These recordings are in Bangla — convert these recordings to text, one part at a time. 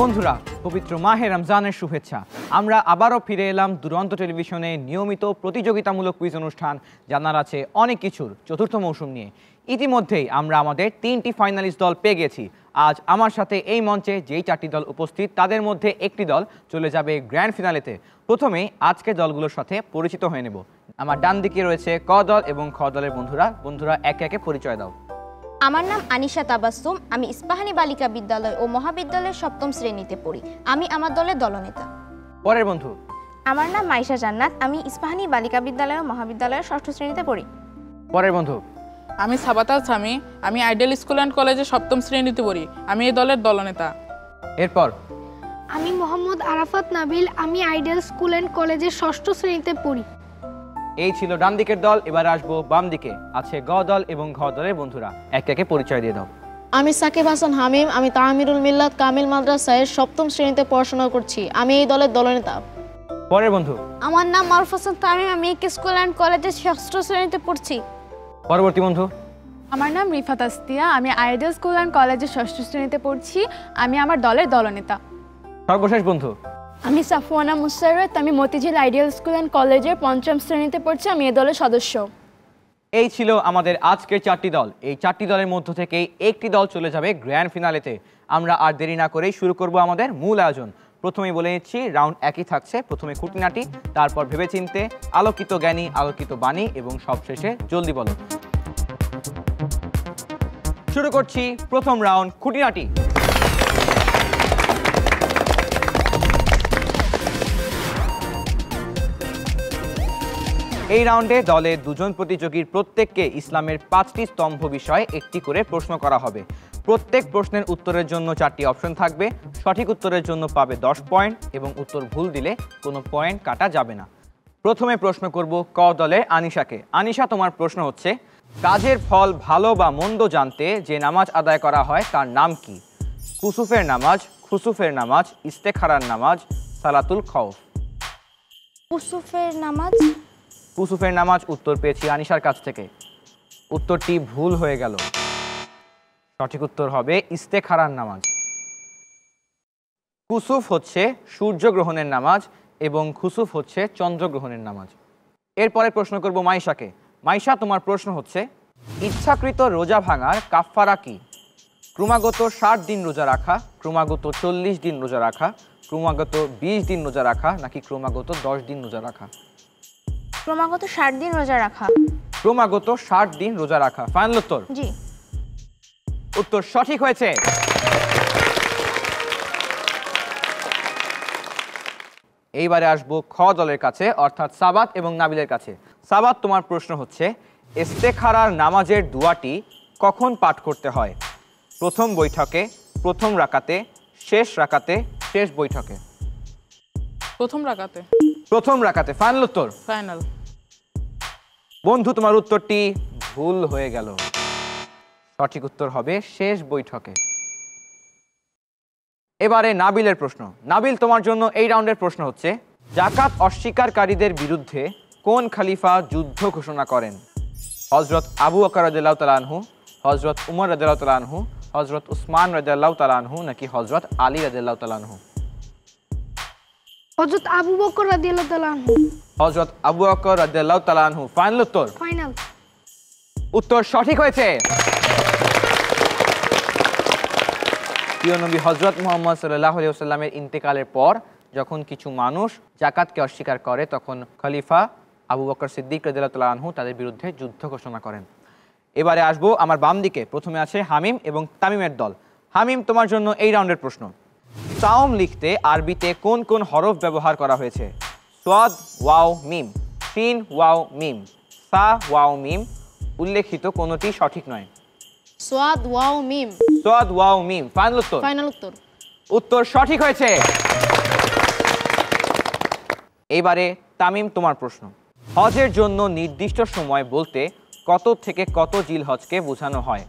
বন্ধুরা, পবিত্র মাহে রমজানের শুভেচ্ছা। আমরা আবারও ফিরে এলাম দুরন্ত টেলিভিশনে নিয়মিত প্রতিযোগিতামূলক কুইজ অনুষ্ঠান জানার আছে অনেক কিছুর চতুর্থ মৌসুম নিয়ে। ইতিমধ্যেই আমরা আমাদের 3টি ফাইনালিস্ট দল পেয়ে গেছি। আজ আমার সাথে এই মঞ্চে যেই 4টি দল উপস্থিত তাদের মধ্যে একটি দল চলে যাবে গ্র্যান্ড ফিনালেতে। প্রথমেই আজকে দলগুলোর সাথে পরিচিত হয়ে নেব। আমার ডান দিকে রয়েছে ক দল এবং খ দলের বন্ধুরা একে একে পরিচয় দাও। আমার নাম আনিশা তাবাসসুম, আমি ইস্পাহানী বালিকা বিদ্যালয় ও মহাবিদ্যালয়ের 7ম শ্রেণীতে পড়ি। আমি আমার দলের দলনেতা। পরের বন্ধু। আমার নাম মাইশা জান্নাত, আমি ইস্পাহানী বালিকা বিদ্যালয় ও মহাবিদ্যালয়ের 6ষ্ঠ শ্রেণীতে পড়ি। পরের বন্ধু। আমি সাবাতা সামি, আমি আইডিয়াল স্কুল অ্যান্ড কলেজে 7ম শ্রেণীতে পড়ি। আমি এই দলের দলনেতা। এরপর আমি মোহাম্মদ আরাফাত নাবিল, আমি আইডিয়াল স্কুল অ্যান্ড কলেজের 6ষ্ঠ শ্রেণীতে পড়ি। এই ছিল ডান দিকের দল। এবার আসবো বাম দিকে, আছে গ দল এবং ঘ দলের বন্ধুরা। একে একে পরিচয় দিয়ে দাও। আমি সাকিব হাসান হামিম, আমি তাহমিরুল মিল্লাত কামিল মাদ্রাসায় 7ম শ্রেণীতে পড়াশোনা করছি। আমি এই দলের দলনেতা। পরের বন্ধু। আমার নাম মারুফ হাসান তামিম, আমি স্কুল অ্যান্ড কলেজের 6ষ্ঠ শ্রেণীতে পড়ছি। পরবর্তী বন্ধু। আমার নাম রিফাত আসতিয়া, আমি আইডিয়াল স্কুল অ্যান্ড কলেজের 6ষ্ঠ শ্রেণীতে পড়ছি। আমি আমার দলের দলনেতা। সর্বশেষ বন্ধু। আমি সাফওয়ানা মুসাররত, আমি মতিঝিল আইডিয়াল স্কুল অ্যান্ড কলেজের 5ম শ্রেণীতে পড়ছি। আমি এই দলের সদস্য। এই ছিল আমাদের আজকের 4টি দল। এই 4টি দলের মধ্য থেকে একটি দল চলে যাবে গ্র্যান্ড ফিনালেতে। আমরা আর দেরি না করেই শুরু করব আমাদের মূল আয়োজন। প্রথমেই বলে নিচ্ছি, রাউন্ড একই থাকছে। প্রথমে খুঁটিনাটি, তারপর ভেবেচিন্তে, আলোকিত জ্ঞানী, আলোকিত বাণী এবং সবশেষে জলদি বলো। শুরু করছি প্রথম রাউন্ড, খুঁটিনাটি। এই রাউন্ডে দলের দুজন প্রতিযোগীর প্রত্যেককে ইসলামের 5টি স্তম্ভ বিষয়ে একটি করে প্রশ্ন করা হবে। প্রত্যেক প্রশ্নের উত্তরের জন্য 4টি অপশন থাকবে। সঠিক উত্তরের জন্য পাবে 10 পয়েন্ট এবং উত্তর ভুল দিলে কোনো পয়েন্ট কাটা যাবে না। প্রথমে প্রশ্ন করব ক দলে আনিশাকে। আনিশা, তোমার প্রশ্ন হচ্ছে, কাজের ফল ভালো বা মন্দ জানতে যে নামাজ আদায় করা হয় তার নাম কি? কুসুফের নামাজ, খুসুফের নামাজ, ইস্তেখারার নামাজ, সালাতুল খৌফ। কুসুফের নামাজ। কুসুফের নামাজ উত্তর পেয়েছি আনিশার কাছ থেকে। উত্তরটি ভুল হয়ে গেল। সঠিক উত্তর হবে ইস্তেখারার নামাজ। কুসুফ হচ্ছে সূর্যগ্রহণের নামাজ এবং খুসুফ হচ্ছে চন্দ্রগ্রহণের নামাজ। এরপরে প্রশ্ন করব মাইশাকে। মাইশা, তোমার প্রশ্ন হচ্ছে, ইচ্ছাকৃত রোজা ভাঙার কাফফারা কি? ক্রমাগত 60 দিন রোজা রাখা, ক্রমাগত 40 দিন রোজা রাখা, ক্রমাগত 20 দিন রোজা রাখা, নাকি ক্রমাগত 10 দিন রোজা রাখা? ক্রমাগত 60 দিন রোজা রাখা। ক্রমাগত 60 দিন রোজা রাখা। ফাইনাল উত্তর? জি। উত্তর সঠিক হয়েছে। এইবারে আসবো খ দলের কাছে, অর্থাৎ সাবাত এবং নাবিলের কাছে। সাবাত, তোমার প্রশ্ন হচ্ছে, ইস্তেখারার নামাজের দোয়াটি কখন পাঠ করতে হয়? প্রথম বৈঠকে, প্রথম রাকাতে, শেষ রাকাতে, শেষ বৈঠকে? প্রথম রাকাতে। প্রথম রাকাতে। ফাইনাল উত্তর? ফাইনাল। বন্ধু, তোমার উত্তরটি ভুল হয়ে গেল। সঠিক উত্তর হবে শেষ বৈঠকে। এবারে নাবিলের প্রশ্ন। নাবিল, তোমার জন্য এই রাউন্ডের প্রশ্ন হচ্ছে, যাকাত অস্বীকারীদের বিরুদ্ধে কোন খলিফা যুদ্ধ ঘোষণা করেন? হযরত আবু বকর রাদিয়াল্লাহু তাআলা আনহু, হযরত উমর রাদিয়াল্লাহু তাআলা আনহু, হযরত উসমান রাদিয়াল্লাহু তাআলা আনহু, নাকি হযরত আলী রাদিয়াল্লাহু তাআলা আনহু? হযরত আবু বকর রাদিয়াল্লাহু তাআলা আনহু। হযরত আবু বকর রাদিয়াল্লাহু তাআলা আনহু। ফাইনাল উত্তর? ফাইনাল। উত্তর সঠিক হয়েছে। প্রিয় নবী হযরত মুহাম্মদ সাল্লাল্লাহু আলাইহি ওয়াসাল্লামের ইন্তেকালের পর যখন কিছু মানুষ জাকাতকে অস্বীকার করে, তখন খলিফা আবু বকর সিদ্দিক রাদিয়াল্লাহু তাআলা আনহু তাদের বিরুদ্ধে যুদ্ধ ঘোষণা করেন। এবারে আসবো আমার বাম দিকে। প্রথমে আছে হামিম এবং তামিমের দল। হামিম, তোমার জন্য এই রাউন্ডের প্রশ্ন, সাওম লিখতে আরবিতে কোন কোন হরফ ব্যবহার করা হয়েছে? সাদ, ওয়াও, মিম, সিন, ওয়াও, মিম, সা, ওয়াও, মিম। উল্লেখিত কোনটি সঠিক নয়। সোয়াদ ওয়াও মিম। সাদ, ওয়াও, মিম। ফাইনাল উত্তর? ফাইনাল উত্তর। উত্তর সঠিক হয়েছে। এবারে তামিম, তোমার প্রশ্ন, হজের জন্য নির্দিষ্ট সময় বলতে কত থেকে কত জিলহজকে বোঝানো হয়?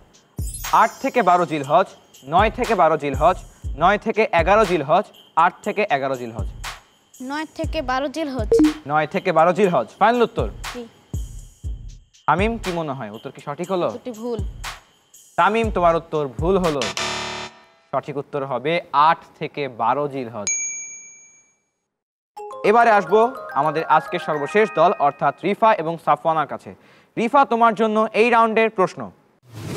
8 থেকে 12 জিলহজ, 9 থেকে 12 জিলহজ, 9 থেকে 11 জিলহজ, 8 থেকে 11 জিলহজ? 9 থেকে 12 জিলহজ। 9 থেকে 12 জিলহজ। ফাইনাল উত্তর? জি। তামিম, কি মনে হয় উত্তর কি সঠিক হলো? উত্তরটি ভুল। তামিম, তোমার উত্তর ভুল হলো। সঠিক উত্তর হবে 8 থেকে 12 জিলহজ। এবারে আসবো আমাদের আজকের সর্বশেষ দল অর্থাৎ রিফা এবং সাফওয়ানার কাছে। রিফা, তোমার জন্য এই রাউন্ডের প্রশ্ন।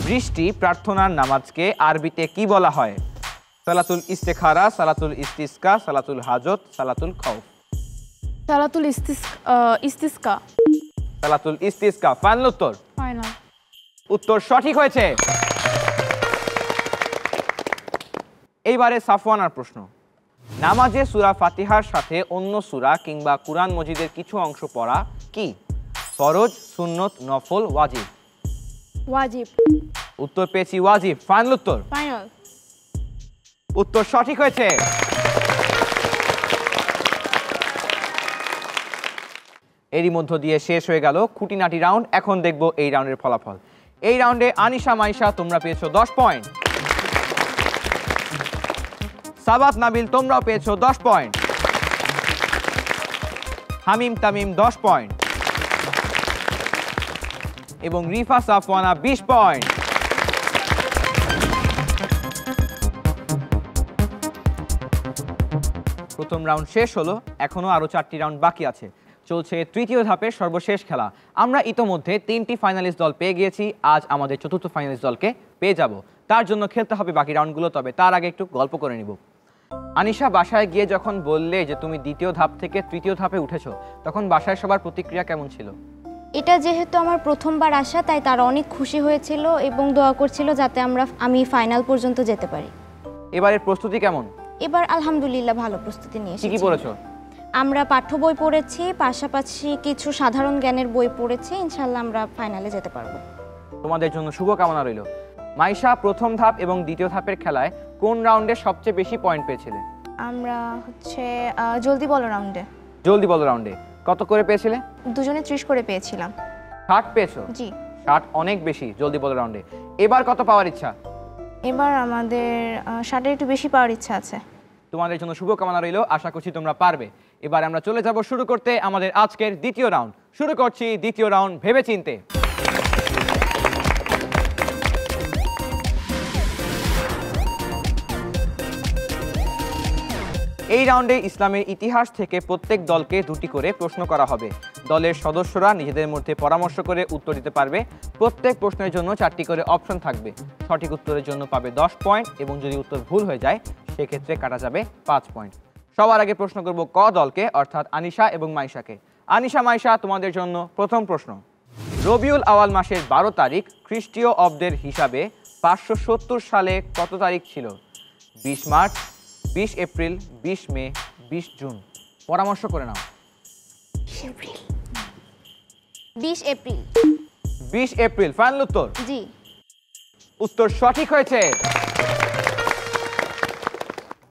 বৃষ্টি প্রার্থনার নামাজকে আরবিতে কি বলা হয়? সালাতুল ইস্তেখারা, সালাতুল ইস্তিসকা, সালাতুল হাজত, সালাতুল খাউফ। সালাতুল ইস্তিসকা। সালাতুল ইস্তিসকা ফাইনাল উত্তর? ফাইনাল। উত্তর সঠিক হয়েছে। এইবারে সাফওয়ানার প্রশ্ন। নামাজে সূরা ফাতিহার সাথে অন্য সূরা কিংবা কুরআন মজিদের কিছু অংশ পড়া কি? ফরজ, সুন্নত, নফল, ওয়াজিব। ওয়াজিব। উত্তর পেয়েছি ওয়াজিব। ফাইনাল উত্তর? ফাইনাল। উত্তর সঠিক হয়েছে। এরই মধ্য দিয়ে শেষ হয়ে গেল খুঁটিনাটি রাউন্ড। এখন দেখব এই রাউন্ডের ফলাফল। এই রাউন্ডে আনিশা, মাইশা তোমরা পেয়েছো 10 পয়েন্ট। সাবাত, নাবিল তোমরাও পেয়েছো 10 পয়েন্ট। হামিম, তামিম 10 পয়েন্ট এবং রিফা, সাফওয়ানা 20 পয়েন্ট। প্রথম রাউন্ড শেষ হলো, এখনো আরো 4টি রাউন্ড বাকি আছে। চলছে তৃতীয় ধাপের সর্বশেষ খেলা। আমরা ইতোমধ্যে 3টি ফাইনালিস্ট দল পেয়ে গিয়েছি, আজ আমাদের চতুর্থ ফাইনালিস্ট দলকে পেয়ে যাব। তার জন্য খেলতে হবে বাকি রাউন্ডগুলো, তবে তার আগে একটু গল্প করে নিব। আনিশা, বাসায় গিয়ে যখন বললে যে তুমি দ্বিতীয় ধাপ থেকে তৃতীয় ধাপে উঠেছো, তখন বাসায় সবার প্রতিক্রিয়া কেমন ছিল? এটা যেহেতু আমার প্রথমবার আসা, তাই তারা অনেক খুশি হয়েছিল এবং দোয়া করছিল যাতে আমি ফাইনাল পর্যন্ত যেতে পারি। এবারের প্রস্তুতি কেমন? এবার আলহামদুলিল্লাহ ভালো প্রস্তুতি নিয়ে কি কি এসেছি। পড়েছো? আমরা পাঠ্য বই পড়েছি, পাশাপাশি কিছু সাধারণ জ্ঞানের বই পড়েছি। ইনশাআল্লাহ আমরা ফাইনালে যেতে পারবো। তোমাদের জন্য শুভকামনা রইল। মাইশা, প্রথম ধাপ এবং দ্বিতীয় ধাপের খেলায় কোন রাউন্ডে সবচেয়ে বেশি পয়েন্ট পেয়েছিলে? আমরা জলদি বলো রাউন্ডে। জলদি বলো রাউন্ডে কত করে পেয়েছিলে? দুজনে 30 করে পেয়েছিলাম। 60 পেয়েছো? জি। 60 অনেক বেশি জলদি বলো রাউন্ডে। এবার কত পাওয়ার ইচ্ছা? এবার আমাদের 60 একটু বেশি পাওয়ার ইচ্ছা আছে। তোমাদের জন্য শুভকামনা রইল, আশা করছি তোমরা পারবে। এবার আমরা চলে যাব শুরু করতে আমাদের আজকের দ্বিতীয় রাউন্ড। শুরু করছি দ্বিতীয় রাউন্ড ভেবেচিন্তে। এই রাউন্ডে ইসলামের ইতিহাস থেকে প্রত্যেক দলকে 2টি করে প্রশ্ন করা হবে। দলের সদস্যরা নিজেদের মধ্যে পরামর্শ করে উত্তর দিতে পারবে। প্রত্যেক প্রশ্নের জন্য 4টি করে অপশন থাকবে। সঠিক উত্তরের জন্য পাবে 10 পয়েন্ট এবং যদি উত্তর ভুল হয়ে যায় সেক্ষেত্রে কাটা যাবে 5 পয়েন্ট। সবার আগে প্রশ্ন করব ক দলকে, অর্থাৎ আনিশা এবং মাইশাকে। আনিশা, মাইশা তোমাদের জন্য প্রথম প্রশ্ন। রবিউল আওয়াল মাসের 12 তারিখ খ্রিস্টীয় অব্দের হিসাবে 570 সালে কত তারিখ ছিল? 20 মার্চ, 20 এপ্রিল, 20 মে, 20 জুন। পরামর্শ করে নাও। 20 এপ্রিল। 20 এপ্রিল ফাইনাল উত্তর? জি। উত্তর সঠিক হয়েছে।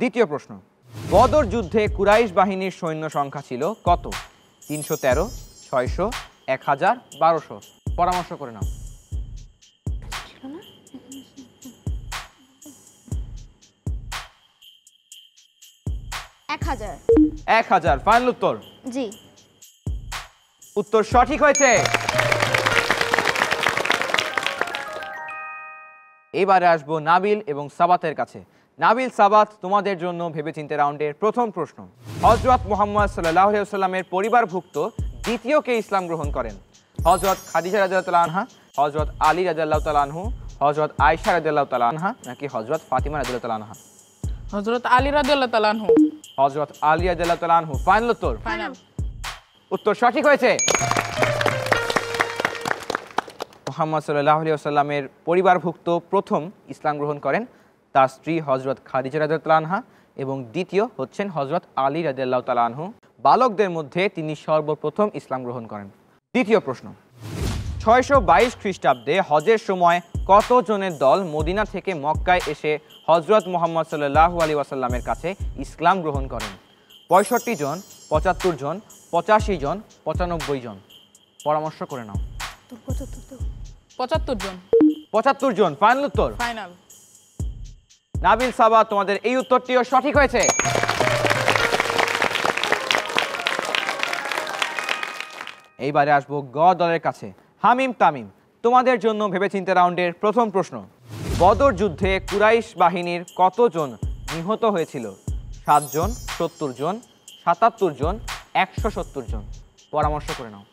দ্বিতীয় প্রশ্ন। বদর যুদ্ধে কুরাইশ বাহিনীর সৈন্য সংখ্যা ছিল কত? 313, 600, 1000, 1200। পরামর্শ করে নাও। এক 1000 ফাইনাল উত্তর? জি। উত্তর সঠিক হয়েছে। এবারে আসবো নাবিল এবং সাবাতের কাছে। নাবিল, সাবাত তোমাদের জন্য ভেবেচিন্তে রাউন্ডের প্রথম প্রশ্ন। হযরত মুহাম্মদ সাল্লাল্লাহু আলাইহি ওয়াসাল্লামের পরিবারভুক্ত দ্বিতীয় কে ইসলাম গ্রহণ করেন? হযরত খাদিজা রাদিয়াল্লাহু তাআলা আনহা, হযরত আলী রাদিয়াল্লাহু তাআলা আনহু, হযরত আয়েশা রাদিয়াল্লাহু তাআলা আনহা নাকি হযরত ফাতিমা রাদিয়াল্লাহু তাআলা আনহা? হযরত আলী রাদিয়াল্লাহু তাআলা আনহু। হযরত আলী রাদিয়াল্লাহু তাআলা আনহু ফাইনাল উত্তর? ফাইনাল। উত্তর সঠিক হয়েছে। মুহাম্মদ সাল্লাল্লাহু আলাইহি ওয়াসাল্লামের পরিবারভুক্ত প্রথম ইসলাম গ্রহণ করেন তার স্ত্রী হযরত খাদিজা রাদিয়াল্লাহু তাআলা আনহা এবং দ্বিতীয় হচ্ছেন হযরত আলী রাদিয়াল্লাহু তাআলা আনহু। বালকদের মধ্যে তিনি সর্বপ্রথম ইসলাম গ্রহণ করেন। দ্বিতীয় প্রশ্ন। 622 খ্রিস্টাব্দে হজের সময় কত জনের দল মদিনা থেকে মক্কায় এসে হযরত মুহাম্মদ সাল্লাল্লাহু আলাইহি ওয়াসাল্লামের কাছে ইসলাম গ্রহণ করেন? 65 জন, 75 জন, 85 জন, 95 জন। পরামর্শ করে নাও। 75 জন। 75 জন ফাইনাল উত্তর? ফাইনাল। নাবিল, সাবা তোমাদের এই উত্তরটিও সঠিক হয়েছে। এইবারে আসবো গ দলের কাছে। হামিম, তামিম তোমাদের জন্য ভেবেচিন্তে রাউন্ডের প্রথম প্রশ্ন। বদর যুদ্ধে কুরাইশ বাহিনীর কতজন নিহত হয়েছিল? 7 জন, 70 জন, 77 জন, 170 জন। পরামর্শ করে নাও।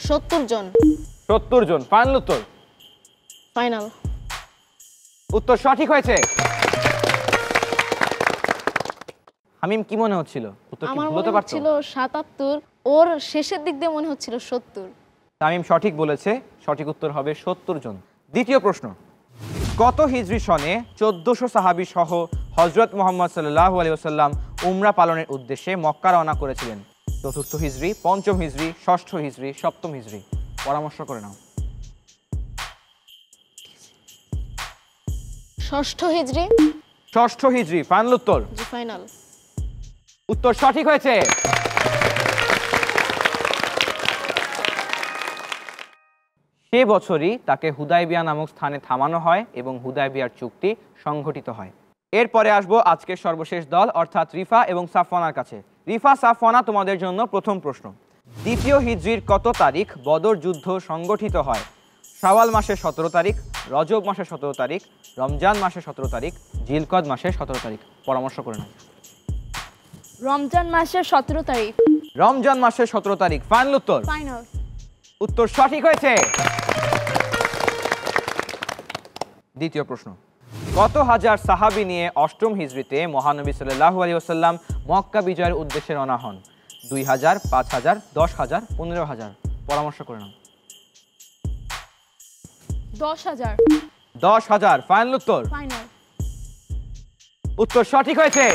70 জন। 70 জন ফাইনাল উত্তর? ফাইনাল। উত্তর সঠিক হয়েছে। হামিম কি মনে হচ্ছিল? উত্তর কি আমার ভুল হতে মনে পারতো? হচ্ছিল 77, ওর শেষের দিক দিয়ে মনে হচ্ছিল 70। তামিম সঠিক বলেছে, সঠিক উত্তর হবে 70 জন। দ্বিতীয় প্রশ্ন, কত হিজরি সনে 1400 সাহাবী সহ হযরত মুহাম্মদ সাল্লাল্লাহু আলাইহি ওয়াসাল্লাম উমরা পালনের উদ্দেশ্যে মক্কা রওনা করেছিলেন? 4th হিজরি, 5ম হিজরি, 6ষ্ঠ হিজরি, 7ম হিজরি। পরামর্শ করে নাও। 6ষ্ঠ হিজরি। 6ষ্ঠ হিজরি ফাইনাল উত্তর? জি ফাইনাল। উত্তর সঠিক হয়েছে। সে বছরই তাকে হুদায়বিয়া নামক স্থানে থামানো হয় এবং হুদায়বিয়ার চুক্তি সংঘটিত হয়। এরপরে আসবো আজকের সর্বশেষ দল অর্থাৎ রিফা এবং সাফওয়ানার কাছে। রিফা, সাফওয়ানা, তোমাদের জন্য প্রথম প্রশ্ন। 2য় হিজরির কত তারিখ বদর যুদ্ধ সংগঠিত হয়? শাওয়াল মাসের 17 তারিখ, রজব মাসের 17 তারিখ, রমজান মাসের 17 তারিখ, জিলকদ মাসের 17 তারিখ। পরামর্শ করে নাও। রমজান মাসের 17 তারিখ। রমজান মাসের 17 তারিখ ফাইনাল উত্তর? ফাইনাল। উত্তর সঠিক হয়েছে। দ্বিতীয় প্রশ্ন, কত হাজার সাহাবী নিয়ে 8ম হিজরিতে মহানবী সাল্লাল্লাহু আলাইহি ওয়াসাল্লাম মক্কা বিজয়ের উদ্দেশ্যে রওনা হন? 2000, 5000, 10000, 15000। পরামর্শ করে নাও। 10,000। 10000 ফাইনাল উত্তর? ফাইনাল। উত্তর সঠিক হয়েছে।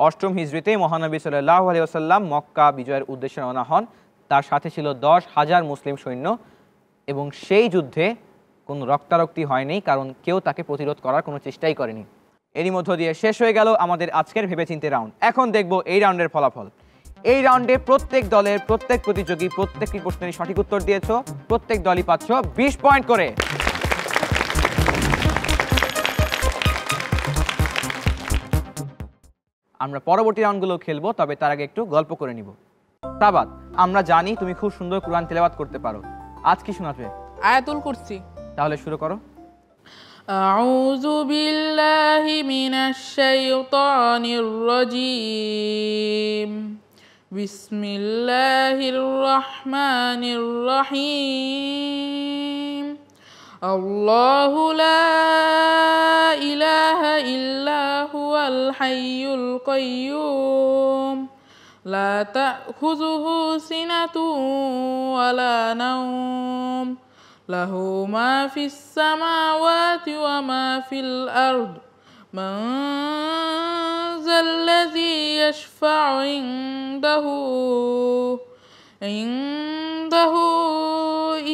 অষ্টম হিজরিতে মহানবী সাল্লাল্লাহু আলাইহি ওয়াসাল্লাম মক্কা বিজয়ের উদ্দেশ্যে রওনা হন। তার সাথে ছিল 10,000 মুসলিম সৈন্য এবং সেই যুদ্ধে কোনো রক্তারক্তি হয়নি, কারণ কেউ তাকে প্রতিরোধ করার কোনো চেষ্টাই করেনি। এরই মধ্য দিয়ে শেষ হয়ে গেল আমাদের আজকের ভেবেচিন্তে রাউন্ড। এখন দেখব এই রাউন্ডের ফলাফল। এই রাউন্ডে প্রত্যেক দলের প্রত্যেক প্রতিযোগী প্রত্যেকটি প্রশ্নেরই সঠিক উত্তর দিয়েছো। প্রত্যেক দলই পাচ্ছ 20 পয়েন্ট করে। আমরা পরবর্তী রাউন্ডগুলো খেলবো, তবে তার আগে একটু গল্প করে নিব। সাবাত, আমরা জানি তুমি খুব সুন্দর কুরআন তেলাওয়াত করতে পারো। আজ কি শোনাবে? আয়াতুল কুরসি। তাহলে শুরু করো। আউযু বিল্লাহি মিনাশ শাইতানির রাজীম। বিসমিল্লাহির রহমানির রহিম। আল্লাহু লা ইলাহা ইল্লা হুয়াল হাইয়ুল কাইয়্যুম লা তাখুযুহু সিনাতুন ওয়ালা নাওম লাহু মা ফিস সামাওয়াতি ওয়া মা ফিল আরদ মান যাল্লাযী ইয়াশফা'ু ইনদাহু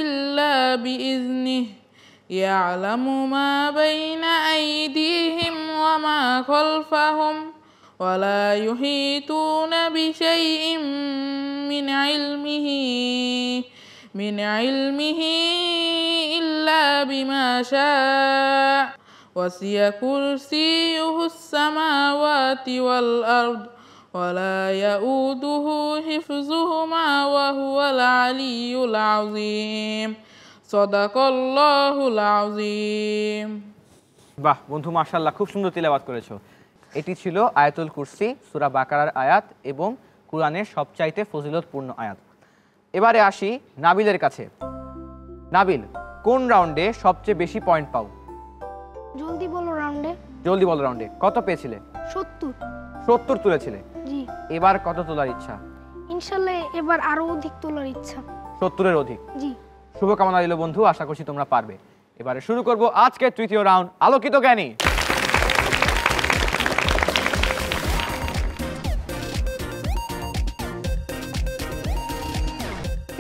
ইল্লা বিইজনিহি ইয়ালামু মা বাইনা আইদিহিম ওয়া মা খালফাহুম ওয়া লা ইউহিতুনা বিশাইইন মিন ইলমিহি ইল্লা বিমা শাআ ওয়াসিয়া কুরসিয়ুহুস সামাওয়াতি ওয়াল আরদ ওয়া লা ইয়াউদুহু হিফযুহুমা ওয়া হুয়াল আলিয়্যুল আযীম। সাদাকাল্লাহুল আযীম। বাহ বন্ধু, মাশাআল্লাহ, খুব সুন্দর তিলাওয়াত করেছো। এটি ছিল আয়াতুল কুরসি, সূরা বাকারার আয়াত এবং কুরআনের সবচাইতে ফজিলতপূর্ণ আয়াত। এবারে আসি নাবিলের কাছে। নাবিল, কোন রাউন্ডে সবচেয়ে বেশি পয়েন্ট পাও? জলদি বলো রাউন্ডে। জলদি বলো রাউন্ডে কত পেয়েছিলে? 70। 70 তুলেছিলে। জি। এবার কত তোলার ইচ্ছা? ইনশাআল্লাহ এবার আরো অধিক তোলার ইচ্ছা। 70-এর অধিক। জি। শুভকামনা রইল বন্ধু, আশা করছি তোমরা পারবে। এবারে শুরু করব আজকের তৃতীয় রাউন্ড, আলোকিত জ্ঞানী।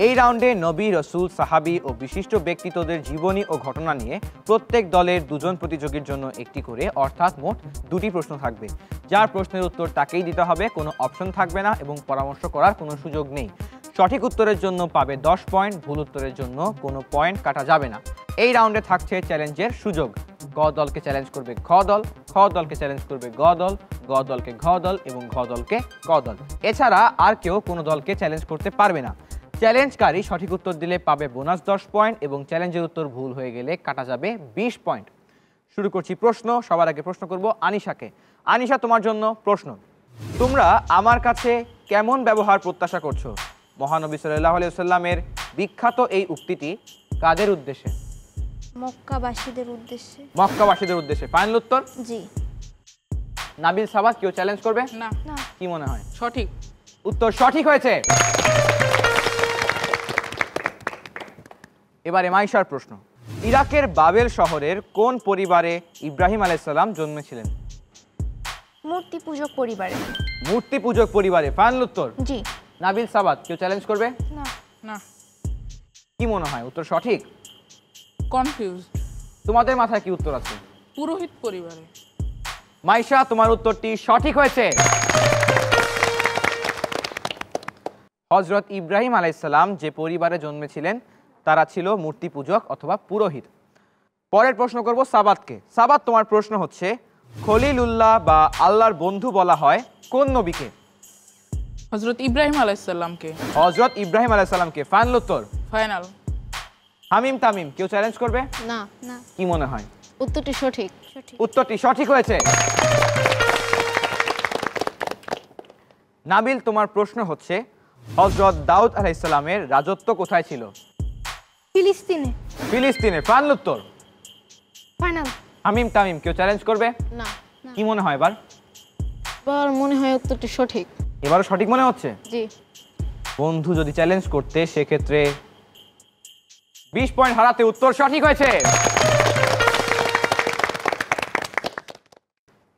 এই রাউন্ডে নবী, রসুল, সাহাবী ও বিশিষ্ট ব্যক্তিত্বদের জীবনী ও ঘটনা নিয়ে প্রত্যেক দলের দুজন প্রতিযোগীর জন্য একটি করে, অর্থাৎ মোট 2টি প্রশ্ন থাকবে। যার প্রশ্নের উত্তর তাকেই দিতে হবে, কোনো অপশন থাকবে না এবং পরামর্শ করার কোনো সুযোগ নেই। সঠিক উত্তরের জন্য পাবে 10 পয়েন্ট, ভুল উত্তরের জন্য কোনো পয়েন্ট কাটা যাবে না। এই রাউন্ডে থাকছে চ্যালেঞ্জের সুযোগ। গ দলকে চ্যালেঞ্জ করবে খ দল, খ দলকে চ্যালেঞ্জ করবে গ দল, গ দলকে ঘ দল এবং ঘ দলকে ক দল। এছাড়া আর কেউ কোনো দলকে চ্যালেঞ্জ করতে পারবে না। চ্যালেঞ্জকারী সঠিক উত্তর দিলে পাবে বোনাস 10 পয়েন্ট এবং চ্যালেঞ্জের উত্তর ভুল হয়ে গেলে কাটা যাবে 20 পয়েন্ট। শুরু করছি প্রশ্ন। সবার আগে প্রশ্ন করব আনিশাকে। আনিশা, তোমার জন্য প্রশ্ন। তোমরা আমার কাছে কেমন ব্যবহার প্রত্যাশা করছো? মহানবী সাল্লাল্লাহু আলাইহি ওয়াসাল্লামের বিখ্যাত এই উক্তিটি কাদের উদ্দেশ্যে? মক্কাবাসীদের উদ্দেশ্যে। মক্কাবাসীদের উদ্দেশ্যে। ফাইনাল উত্তর? জি। নাবিল, সাবাত, কেউ চ্যালেঞ্জ করবে? না। কি মনে হয়? সঠিক। উত্তর সঠিক হয়েছে। এবারে মাইশার প্রশ্ন। ইরাকের বাবেল শহরের কোন পরিবারে ইব্রাহিম আলাইহিস সালাম জন্মেছিলেন? মূর্তি পূজক পরিবারে। মূর্তি পূজক পরিবারে। ফাইনাল উত্তর? জি। নাবিল, সাবাত, কেউ চ্যালেঞ্জ করবে? না। কি মনে হয় উত্তর সঠিক? কনফিউজড। তোমাদের মাথায় কি উত্তর আছে? পুরোহিত পরিবারে। মাইশা, তোমার উত্তরটি সঠিক হয়েছে। হযরত ইব্রাহিম আলাইহিস সালাম যে পরিবারে জন্মেছিলেন তারা ছিল মূর্তি পূজক অথবা পুরোহিত। পরের প্রশ্ন করব সাবাতকে। সাবাত, তোমার প্রশ্ন হচ্ছে খলিলুল্লাহ বা আল্লাহর বন্ধু বলা হয় কোন নবীকে? হযরত ইব্রাহিম আলাইহিস সালামকে। হযরত ইব্রাহিম আলাইহিস সালামকে। ফাইনাল উত্তর? ফাইনাল। হামিম, তামিম, কেউ চ্যালেঞ্জ করবে? না। না। কি মনে হয়? উত্তরটি সঠিক। উত্তরটি সঠিক হয়েছে। নাবিল, তোমার প্রশ্ন হচ্ছে হযরত দাউদ আলাইহিস সালামের রাজত্ব কোথায় ছিল? ফিলিস্তিনে। ফিলিস্তিনে। ফাইনাল উত্তর? ফাইনাল। হামিম, তামিম, কেউ চ্যালেঞ্জ করবে? না। কি মনে হয় এবার? এবার মনে হয় উত্তরটি সঠিক। এবারও সঠিক মনে হচ্ছে? জি। বন্ধু যদি চ্যালেঞ্জ করতে সেক্ষেত্রে 20 পয়েন্ট হারাতে উত্তর সঠিক হয়েছে।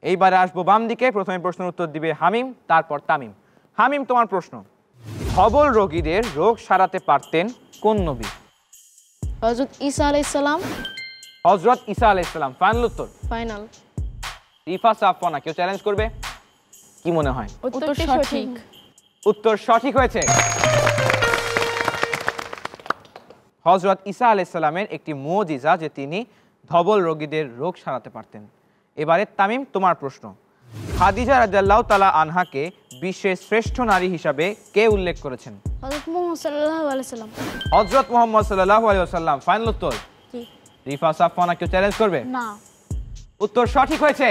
এইবারে আসবো বাম দিকে। প্রথমে প্রশ্নের উত্তর দিবে হামিম, তারপর তামিম। হামিম, তোমার প্রশ্ন। ধবল রোগীদের রোগ সারাতে পারতেন কোন নবী? হযরত ঈসা আলাইহিস সালাম। হযরত ঈসা আলাইহিস সালাম। ফাইনাল উত্তর? ফাইনাল। রিফা, সাফওয়ানা, কেউ চ্যালেঞ্জ করবে? কি মনে হয়? উত্তর সঠিক। উত্তর সঠিক হয়েছে। হযরত ঈসা আলাইহিস সালামের একটি মুজিজা যে তিনি ধবল রোগীদের রোগ সারাতে পারতেন। এবারে তামিম, তোমার প্রশ্ন। খাদিজা রাদিয়াল্লাহু তাআলা আনহাকে বিশ্বের শ্রেষ্ঠ নারী হিসাবে কে উল্লেখ করেছেন? হযরত মুহাম্মদ সাল্লাল্লাহু আলাইহি সাল্লাম। হযরত মুহাম্মদ সাল্লাল্লাহু আলাইহি ওয়াসাল্লাম। ফাইনাল উত্তর? জি। রিফা, সাফওয়ানা, কেউ চ্যালেঞ্জ করবে? না। উত্তর সঠিক হয়েছে।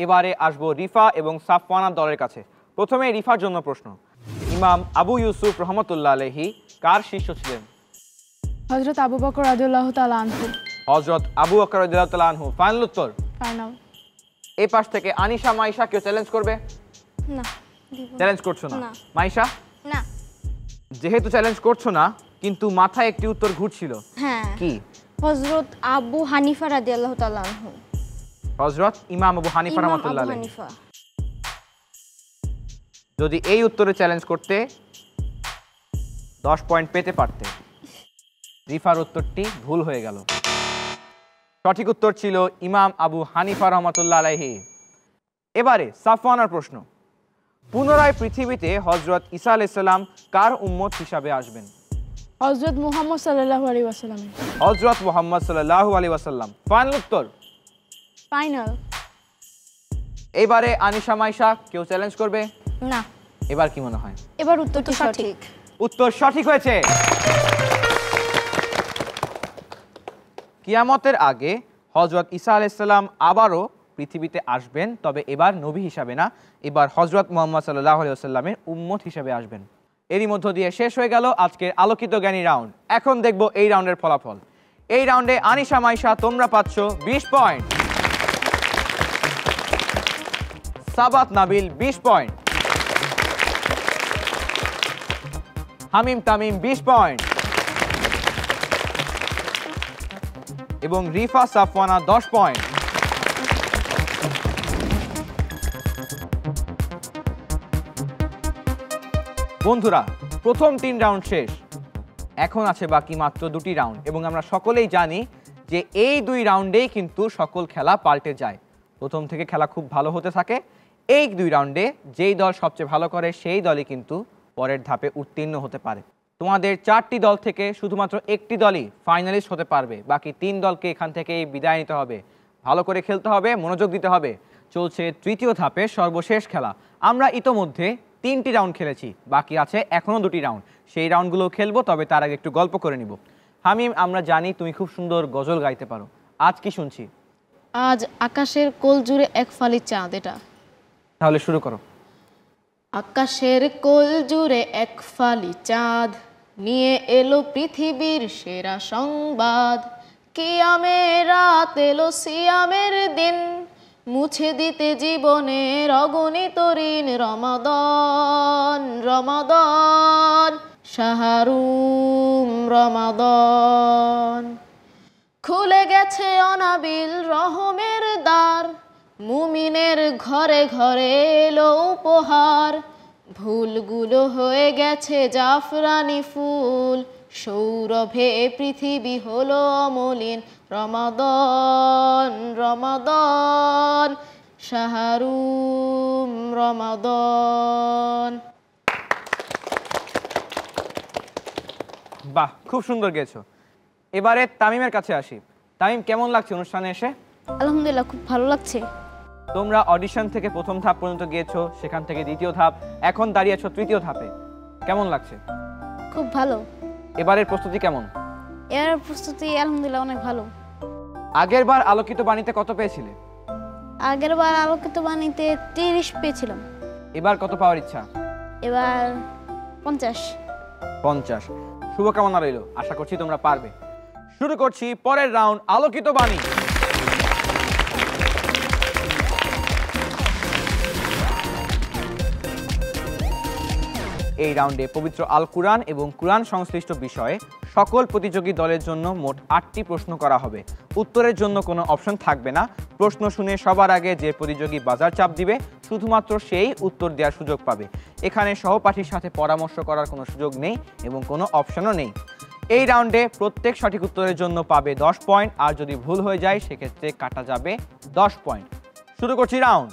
এবারে আসবো রিফা এবং সাফওয়ানা দলের কাছে। প্রথমে রিফার জন্য প্রশ্ন। ইমাম আবু ইউসুফ রহমতুল্লাহ আলাইহি কার শিষ্য ছিলেন? হযরত আবু বকর রাদিয়াল্লাহু তাআলা আনহু। হযরত আবু বকর রাদিয়াল্লাহু তাআলা আনহু। ফাইনাল উত্তর? ফাইনাল। এই পাশ থেকে আনিশা, মাইশা, কেউ চ্যালেঞ্জ করবে? না। দিব না। চ্যালেঞ্জ করছো না? না। মাইশা, না। যেহেতু চ্যালেঞ্জ করছো না কিন্তু মাথায় একটি উত্তর ঘুরছিল, হ্যাঁ। কি? হযরত আবু হানিফা রাদিয়াল্লাহু তাআলা আনহু। হযরত ইমাম আবু হানিফা ইমাম রহমাতুল্লাহ আবু আলাইহি। হানিফা। যদি এই উত্তরে চ্যালেঞ্জ করতে 10 পয়েন্ট পেতে পারতে। রিফার উত্তরটি ভুল হয়ে গেল। সঠিক উত্তর ছিল ইমাম আবু হানিফা রহমাতুল্লাহ আলাইহি। এবারে সাফওয়ানার প্রশ্ন। পুনরায় পৃথিবীতে হযরত ঈসা আলাইহিস সালাম কার উম্মত হিসাবে আসবেন? হযরত মুহাম্মদ সাল্লাল্লাহু আলাইহি ওয়াসাল্লাম। হযরত মুহাম্মদ সাল্লাল্লাহু আলাইহি ওয়াসাল্লাম। ফাইনাল উত্তর? ফাইনাল। এবারে আনিশা, মাইশা, কেউ চ্যালেঞ্জ করবে? না। এবার কি মনে হয়? এবার উত্তরটি সঠিক। উত্তর সঠিক হয়েছে। কিয়ামতের আগে হযরত ঈসা আলাইহিস সালাম আবারও পৃথিবীতে আসবেন, তবে এবার নবী হিসাবে না, এবার হযরত মুহাম্মদ সাল্লাল্লাহু আলাইহি ওয়াসাল্লামের উম্মত হিসাবে আসবেন। এরই মধ্য দিয়ে শেষ হয়ে গেল আজকের আলোকিত জ্ঞানী রাউন্ড। এখন দেখব এই রাউন্ডের ফলাফল। এই রাউন্ডে আনিশা, মাইশা, তোমরা পাচ্ছ 20 পয়েন্ট, সাবাত, নাবিল 20 পয়েন্ট, হামিম, তামিম 20 পয়েন্ট এবং রিফা, সাফওয়ানা 10 পয়েন্ট। বন্ধুরা, প্রথম 3 রাউন্ড শেষ। এখন আছে বাকি মাত্র 2টি রাউন্ড এবং আমরা সকলেই জানি যে এই 2 রাউন্ডেই কিন্তু সকল খেলা পাল্টে যায়। প্রথম থেকে খেলা খুব ভালো হতে থাকে। এই 2 রাউন্ডে যেই দল সবচেয়ে ভালো করে সেই দলই কিন্তু পরের ধাপে উত্তীর্ণ হতে পারে। তোমাদের 4টি দল থেকে শুধুমাত্র একটি দলই ফাইনালিস্ট হতে পারবে, বাকি 3 দলকে এখান থেকেই বিদায় নিতে হবে। ভালো করে খেলতে হবে, মনোযোগ দিতে হবে। চলছে তৃতীয় ধাপের সর্বশেষ খেলা। আমরা ইতোমধ্যে 3টি রাউন্ড খেলেছি, বাকি আছে এখনও 2টি রাউন্ড। সেই রাউন্ডগুলো খেলবো, তবে তার আগে একটু গল্প করে নিব। হামিম, আমরা জানি তুমি খুব সুন্দর গজল গাইতে পারো, আজ কি শুনছি? আজ আকাশের কোল জুড়ে এক ফালি চাঁদ। এটা তাহলে শুরু করো। আকাশের কোল জুড়ে এক ফালি চাঁদ, নিয়ে এলো পৃথিবীর সেরা সংবাদ। কিয়ামের রাত এলো সিয়ামের দিন, মুছে দিতে জীবনের অগণিত ঋণ। রমাদান রমাদান শাহরুম রমাদান, খুলে গেছে অনাবিল রহমের দ্বার। মুমিনের ঘরে ঘরে এলো উপহার, ভুলগুলো হয়ে গেছে জাফরানি ফুল। সৌরভে পৃথিবী হলো অমলিন। রমাদান রমাদান শাহরুম রমাদান। বাহ, খুব সুন্দর গেছো। এবারে তামিমের কাছে আসি। তামিম, কেমন লাগছে অনুষ্ঠানে এসে? আলহামদুলিল্লাহ, খুব ভালো লাগছে। তোমরা অডিশন থেকে প্রথম ধাপ পর্যন্ত গিয়েছো, সেখান থেকে দ্বিতীয় ধাপ, এখন দাঁড়িয়ে আছো তৃতীয় ধাপে। কেমন লাগছে? খুব ভালো। এবারের প্রস্তুতি কেমন? এর প্রস্তুতি আলহামদুলিল্লাহ অনেক ভালো। আগের বার আলোকিত বাণীতে কত পেয়েছিলে? আগের বার আলোকিত বাণীতে 30 পেয়েছিলাম। এবার কত পাওয়ার ইচ্ছা? এবার 50। 50। শুভকামনা রইল, আশা করছি তোমরা পারবে। শুরু করছি পরের রাউন্ড, আলোকিত বাণী। এই রাউন্ডে পবিত্র আল কুরআন এবং কুরআন সংশ্লিষ্ট বিষয়ে সকল প্রতিযোগী দলের জন্য মোট 8টি প্রশ্ন করা হবে। উত্তরের জন্য কোনো অপশন থাকবে না। প্রশ্ন শুনে সবার আগে যে প্রতিযোগী বাজার চাপ দিবে, শুধুমাত্র সেই উত্তর দেওয়ার সুযোগ পাবে। এখানে সহপাঠীর সাথে পরামর্শ করার কোনো সুযোগ নেই এবং কোনো অপশনও নেই। এই রাউন্ডে প্রত্যেক সঠিক উত্তরের জন্য পাবে 10 পয়েন্ট, আর যদি ভুল হয়ে যায় সেক্ষেত্রে কাটা যাবে 10 পয়েন্ট। শুরু করছি রাউন্ড,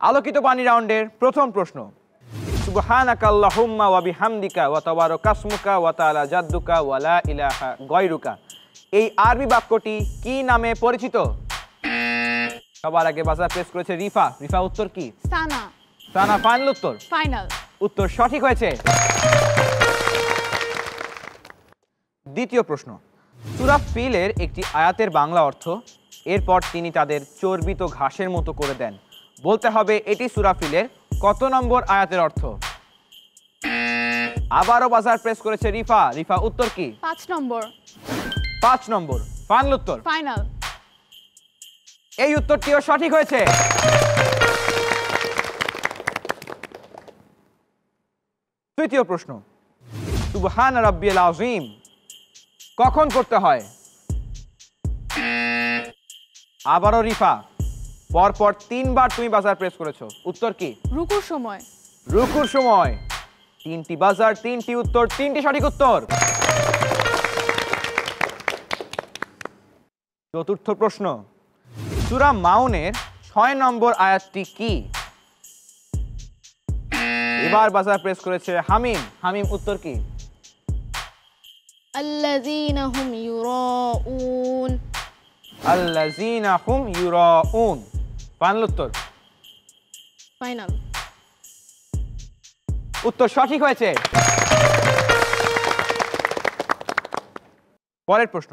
আলোকিত বাণী রাউন্ডের প্রথম প্রশ্ন। সুবহানাকা আল্লাহুম্মা ওয়া বিহামদিকা ওয়া তাবারাকা ইসমুকা ওয়া তাআলা জাদ্দুকা ওয়া লা ইলাহা গায়রুকা। এই আরবি বাক্যটি কি নামে পরিচিত? সবার আগে বাজার প্রেস করেছে রিফা। রিফা, উত্তর কি? সানা। সানা ফাইনাল উত্তর? ফাইনাল। উত্তর সঠিক হয়েছে। দ্বিতীয় প্রশ্ন। সূরা ফিলের একটি আয়াতের বাংলা অর্থ, এরপর তিনি তাদের চর্বিত ঘাসের মতো করে দেন। বলতে হবে এটি সূরা ফিলের কত নম্বর আয়াতের অর্থ? আবারও বাজার প্রেস করেছে রিফা। রিফা, উত্তর কি? 5 নম্বর। 5 নম্বর ফাইনাল উত্তর? ফাইনাল। এই উত্তরটিও সঠিক হয়েছে। তৃতীয় প্রশ্ন। সুবহান রাব্বিয়াল আযীম কখন করতে হয়? আবারও রিফা, পরপর 3 বার তুমি বাজার প্রেস করেছো। উত্তর কি? রুকুর সময়। রুকুর সময়। 3টি বাজার, 3টি উত্তর, 3টি সঠিক উত্তর। চতুর্থ প্রশ্ন। সূরা মাউনের 6 নম্বর আয়াতটি কি? এবার বাজার প্রেস করেছে হামিম। হামিম, উত্তর কি? আল্লাযীনা হুম ইউরাউন। আল্লাযীনা হুম ইউরাউন ফাইনাল উত্তর? ফাইনাল। উত্তর সঠিক হয়েছে। পরের প্রশ্ন।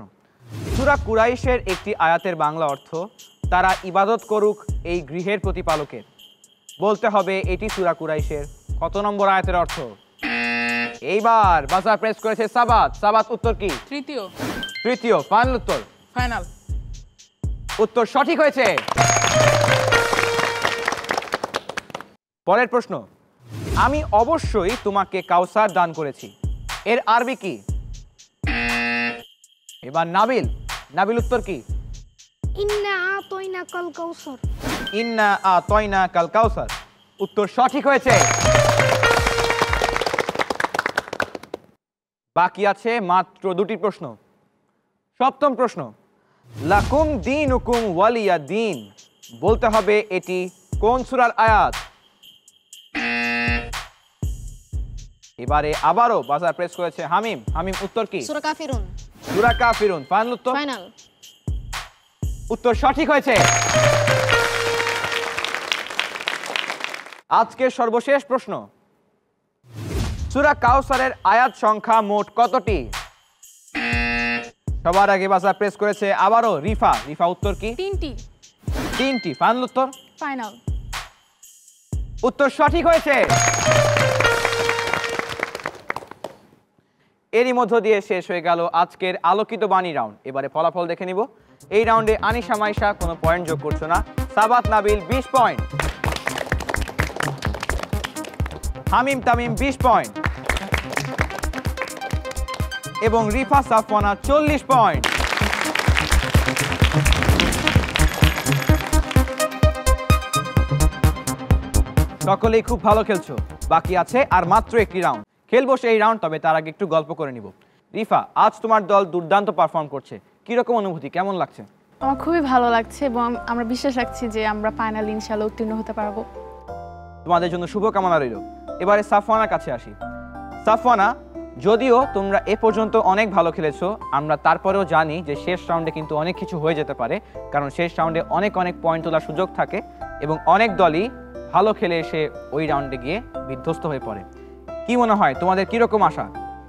সূরা কুরাইশের একটি আয়াতের বাংলা অর্থ, তারা ইবাদত করুক এই গৃহের প্রতিপালকের। বলতে হবে এটি সূরা কুরাইশের কত নম্বর আয়াতের অর্থ? এইবার বাজার প্রেস করেছে সাবাত। সাবাত, উত্তর কি? তৃতীয়। তৃতীয় ফাইনাল উত্তর? ফাইনাল। উত্তর সঠিক হয়েছে। পরের প্রশ্ন। আমি অবশ্যই তোমাকে কাউসার দান করেছি, এর আরবি কি? এবার নাবিল। নাবিল, উত্তর কি? ইন্না আতয়না কাল কাউসার। ইন্না আতয়না কাল কাউসার। উত্তর সঠিক হয়েছে। বাকি আছে মাত্র 2টি প্রশ্ন। সপ্তম প্রশ্ন। লাকুম দীনুকুম ওয়ালিয়া দীন বলতে হবে এটি কোন সূরার আয়াত? এবারে আবারও বাজার প্রেস করেছে হামিম। হামিম উত্তর কি? সূরা কাফিরুন। সূরা কাফিরুন। ফাইনাল উত্তর? ফাইনাল। উত্তর সঠিক হয়েছে। আজকের সর্বশেষ প্রশ্ন, সূরা কাউসারের আয়াত সংখ্যা মোট কতটি? সবার আগে বাজার প্রেস করেছে আবারও রিফা। রিফা উত্তর কি? 3টি। 3টি। ফাইনাল উত্তর? ফাইনাল। উত্তর সঠিক হয়েছে। এরই মধ্য দিয়ে শেষ হয়ে গেল আজকের আলোকিত বাণী রাউন্ড। এবারে ফলাফল দেখে নিব। এই রাউন্ডে আনিশা মাইশা কোনো পয়েন্ট যোগ করছো না, সাবাত নাবিল 20 পয়েন্ট, হামিম তামিম 20 পয়েন্ট এবং রিফা সাফওয়ানা 40 পয়েন্ট। সকলেই খুব ভালো খেলছো। বাকি আছে আর মাত্র একটি রাউন্ড। খেলবো সেই রাউন্ড, তবে তার আগে একটু গল্প করে নিব। রিফা, আজ তোমার দল দুর্দান্ত পারফর্ম করছে, কিরকম অনুভূতি, কেমন লাগছে? আমার খুবই ভালো লাগছে এবং আমরা বিশ্বাস রাখছি যে আমরা ফাইনাল ইনশাআল্লাহ উত্তীর্ণ হতে পারবো। তোমাদের জন্য শুভকামনা রইল। এবারে সাফওয়ানার কাছে আসি। সাফওয়ানা, যদিও তোমরা এ পর্যন্ত অনেক ভালো খেলেছো, আমরা তারপরেও জানি যে শেষ রাউন্ডে কিন্তু অনেক কিছু হয়ে যেতে পারে, কারণ শেষ রাউন্ডে অনেক পয়েন্ট তোলার সুযোগ থাকে এবং অনেক দলই ভালো খেলে এসে ওই রাউন্ডে গিয়ে বিধ্বস্ত হয়ে পড়ে। কি মনে হয় তোমাদের কিরকম আশা?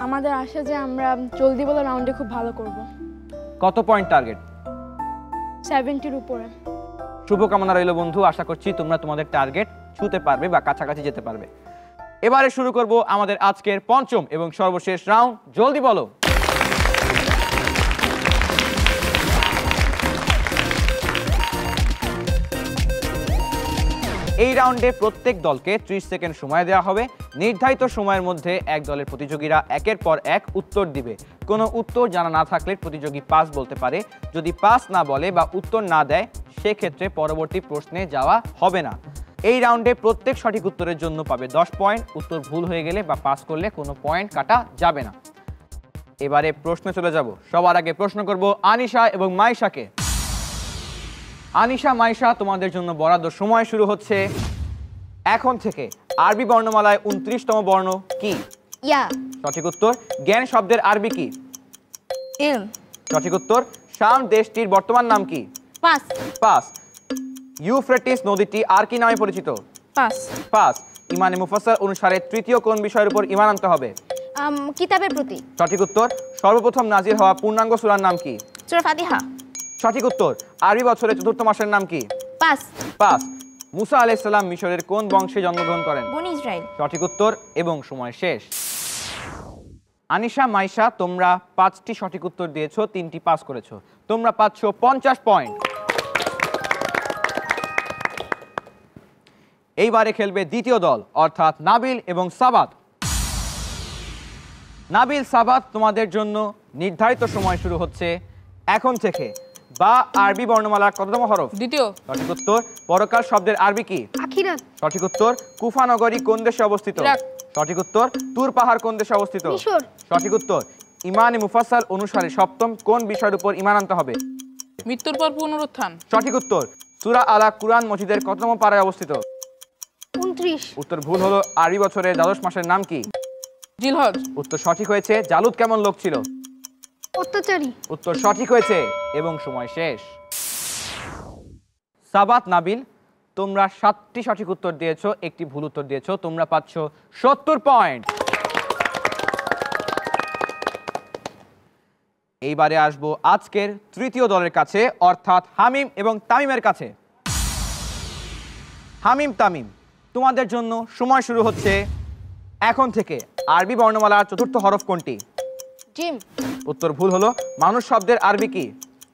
আমাদের আশা যে আমরা জলদি বলা রাউন্ডে খুব ভালো করব। কত পয়েন্ট টার্গেট? 70-র উপরে। শুভকামনা রইল বন্ধু, আশা করছি তোমরা তোমাদের টার্গেট ছুঁতে পারবে বা কাছাকাছি যেতে পারবে। এবারে শুরু করব আমাদের আজকের পঞ্চম এবং সর্বশেষ রাউন্ড, জলদি বলো। এই রাউন্ডে প্রত্যেক দলকে 30 সেকেন্ড সময় দেওয়া হবে। নির্ধারিত সময়ের মধ্যে এক দলের প্রতিযোগীরা একের পর এক উত্তর দিবে। কোনো উত্তর জানা না থাকলে প্রতিযোগী পাস বলতে পারে। যদি পাস না বলে বা উত্তর না দেয়, সেক্ষেত্রে পরবর্তী প্রশ্নে যাওয়া হবে না। এই রাউন্ডে প্রত্যেক সঠিক উত্তরের জন্য পাবে 10 পয়েন্ট। উত্তর ভুল হয়ে গেলে বা পাস করলে কোনো পয়েন্ট কাটা যাবে না। এবারে প্রশ্নে চলে যাব। সবার আগে প্রশ্ন করব আনিশা এবং মাইশাকে। আনিশা, মাইশা, তোমাদের জন্য বরাদ্দ সময় শুরু হচ্ছে এখন থেকে। আরবি বর্ণমালায় 29তম বর্ণ কি? ইয়া। সঠিক উত্তর। জ্ঞান শব্দের আরবি কি? ইলম। সঠিক উত্তর। শাম দেশটির বর্তমান নাম কি? পাস। পাস। ইউফ্রেটিস নদীটি আর কি নামে পরিচিত? পাস। পাস। ইমানে মুফাসসাল অনুসারে তৃতীয় কোন বিষয়ের উপর ঈমান আনতে হবে? কিতাবের প্রতি। সঠিক উত্তর। সর্বপ্রথম নাজিল হওয়া পূর্ণাঙ্গ সূরার নাম কি? সূরা ফাতিহা। সঠিক উত্তর। আরবি বছরের চতুর্থ মাসের নাম কি? পাস। পাস। মুসা আলাইহিস সালাম মিশরের কোন বংশে জন্মগ্রহণ করেন? বনি ইসরাইল। সঠিক উত্তর এবং সময় শেষ। আনিশা, মাইশা, তোমরা 5টি সঠিক উত্তর দিয়েছো, 3টি পাস করেছো। তোমরা পাচ্ছ 50 পয়েন্ট। এইবারে খেলবে দ্বিতীয় দল, অর্থাৎ নাবিল এবং সাবাত। নাবিল, সাবাত, তোমাদের জন্য নির্ধারিত সময় শুরু হচ্ছে এখন থেকে। বা আরবি বর্ণমালার কততম হরফ? দ্বিতীয়। সঠিক উত্তর। পরকাল শব্দের আরবি কি? আখিরাত। সঠিক উত্তর। কুফা নগরী কোন দেশে অবস্থিত? ইরাক। সঠিক উত্তর। তুর পাহাড় কোন দেশে অবস্থিত? মিশর। সঠিক উত্তর। ইমানে মুফাসসাল অনুসারে সপ্তম কোন বিষয়ের উপর ঈমান আনতে হবে? মৃত্যুর পর পুনরুত্থান। সঠিক উত্তর। সূরা আলা কুরআন মজিদের কততম পারায় অবস্থিত? 29। উত্তর ভুল হলো। আরবি বছরের দ্বাদশ মাসের নাম কি? জিলহজ। উত্তর সঠিক হয়েছে। জালুত কেমন লোক ছিল? অত্যাচারী। উত্তর সঠিক হয়েছে এবং সময় শেষ। সাবাত, নাবিল, তোমরা 7টি সঠিক উত্তর দিয়েছো, একটি ভুল উত্তর দিয়েছো। তোমরা পাচ্ছ 70 পয়েন্ট। এইবারে আসবো আজকের তৃতীয় দলের কাছে, অর্থাৎ হামিম এবং তামিমের কাছে। হামিম, তামিম, তোমাদের জন্য সময় শুরু হচ্ছে এখন থেকে। আরবি বর্ণমালার চতুর্থ হরফ কোনটি? জিম। উত্তর ভুল হলো। মানুষ শব্দের আরবি কি?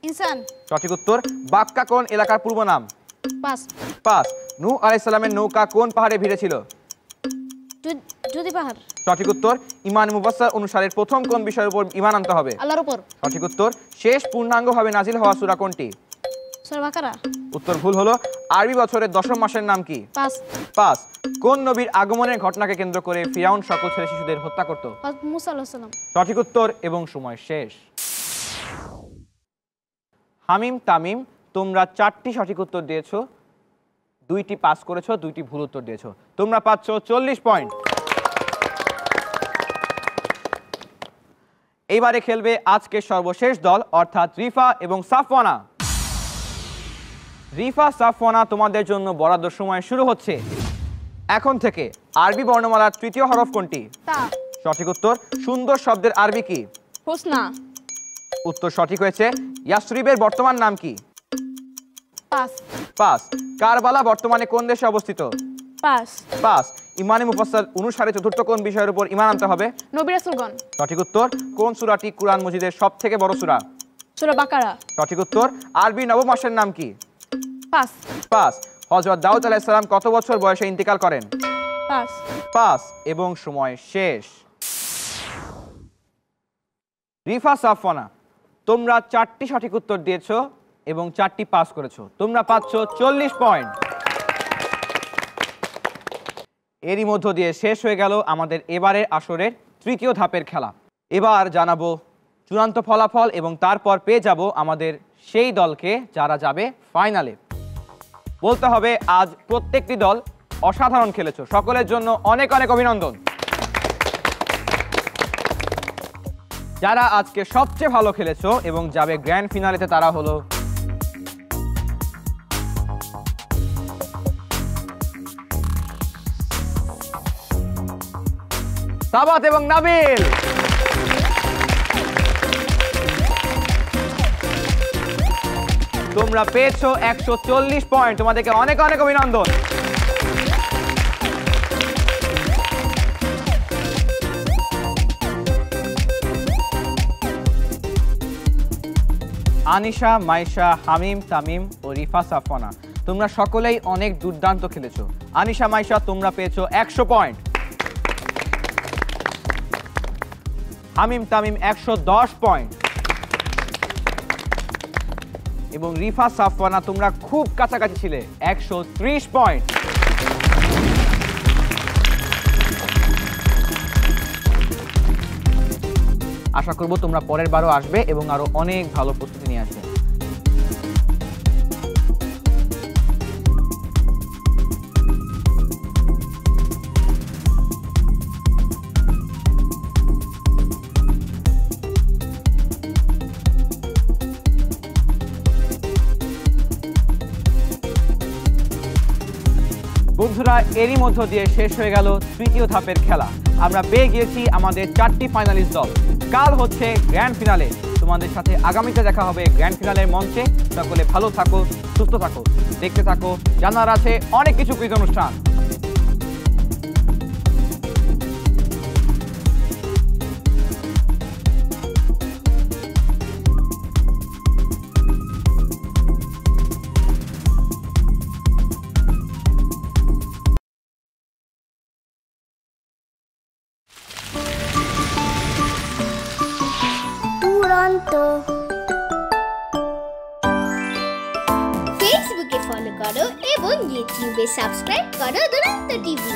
ইনসান। সঠিক উত্তর। বাক্কা কোন এলাকার পূর্ব নাম? পাস। পাস। নূহ আলাইহিস সালামের নৌকা কোন পাহাড়ে ভিড়েছিল? যদি পাহাড়। সঠিক উত্তর। ইমান মুফাসসাল অনুসারে প্রথম কোন বিষয়ের উপর ঈমান আনতে হবে? আল্লাহর উপর। সঠিক উত্তর। শেষ পূর্ণাঙ্গভাবে নাজিল হওয়া সূরা কোনটি? সূরা বাকারা। উত্তর ভুল হলো। আরবি বছরের দশম মাসের নাম কি? পাস। পাস। কোন নবীর আগমনের ঘটনাকে কেন্দ্র করে ফিরাউন সকল ছেলে শিশুদের হত্যা করত? মুসা আলাইহিস সালাম। সঠিক উত্তর এবং সময় শেষ। হামিম, তামিম, তোমরা 4টি সঠিক উত্তর দিয়েছো, 2টি পাস করেছো, 2টি ভুল উত্তর দিয়েছো। তোমরা পাচ্ছ 40 পয়েন্ট। এইবারে খেলবে আজকের সর্বশেষ দল অর্থাৎ রিফা এবং সাফওয়ানা। রিফা, সাফওয়ানা, তোমাদের জন্য বরাদ্দ সময় শুরু হচ্ছে এখন থেকে। আরবি বর্ণমালার তৃতীয় হরফ কোনটি? তা। সঠিক উত্তর। সুন্দর শব্দের আরবি কি? হোসনা। উত্তর সঠিক হয়েছে। ইয়াসরিবের বর্তমান নাম কি? পাস। পাস। কারবালা বর্তমানে কোন দেশে অবস্থিত? পাস। পাস। ইমানে মুফাসসাল অনুসারে চতুর্থ কোন বিষয়ের উপর ঈমান আনতে হবে? নবী রাসূলগণ। সঠিক উত্তর। কোন সূরাটি কুরআন মজিদের সবথেকে বড় সূরা? সূরা বাকারা। সঠিক উত্তর। আরবি নবম মাসের নাম কি? পাস। পাস। হযরত দাউদ আলাইহিস সালাম কত বছর বয়সে ইন্তেকাল করেন? পাস। পাস। এবং সময় শেষ। রিফা, সাফওয়ানা, তোমরা 4টি সঠিক উত্তর দিয়েছো এবং 4টি পাস করেছো। তোমরা পাচ্ছ 40 পয়েন্ট। এরই মধ্য দিয়ে শেষ হয়ে গেল আমাদের এবারের আসরের তৃতীয় ধাপের খেলা। এবার জানাবো চূড়ান্ত ফলাফল এবং তারপর পেয়ে যাব আমাদের সেই দলকে যারা যাবে ফাইনালে। বলতে হবে আজ প্রত্যেকটি দল অসাধারণ খেলেছো। সকলের জন্য অনেক অনেক অভিনন্দন। যারা আজকে সবচেয়ে ভালো খেলেছো এবং যাবে গ্র্যান্ড ফিনালেতে তারা হলো সাবাত এবং নাবিল। তোমরা পেয়েছো 140 পয়েন্ট। তোমাদেরকে অনেক অনেক অভিনন্দন। আনিশা, মাইশা, হামিম, তামিম ও রিফা, সাফওয়ানা, তোমরা সকলেই অনেক দুর্দান্ত খেলেছো। আনিশা, মাইশা, তোমরা পেয়েছো 100 পয়েন্ট। হামিম, তামিম 110 পয়েন্ট এবং রিফা, সাফওয়ানা, তোমরা খুব কাছাকাছি ছিলে, 130 পয়েন্ট। আশা করব তোমরা পরের বারও আসবে এবং আরো অনেক ভালো প্রস্তুতি নিয়ে আসবে। বন্ধুরা, এরই মধ্য দিয়ে শেষ হয়ে গেল তৃতীয় ধাপের খেলা। আমরা পেয়ে গিয়েছি আমাদের 4টি ফাইনালিস্ট দল। কাল হচ্ছে গ্র্যান্ড ফিনালে। তোমাদের সাথে আগামীতে দেখা হবে গ্র্যান্ড ফিনালের মঞ্চে। সকলে ভালো থাকো, সুস্থ থাকো, দেখতে থাকো, জানার আছে অনেক কিছু কুইজ অনুষ্ঠান। ফেসবুকে ফলো করো এবং ইউটিউবে সাবস্ক্রাইব করো দুরন্ত টিভি।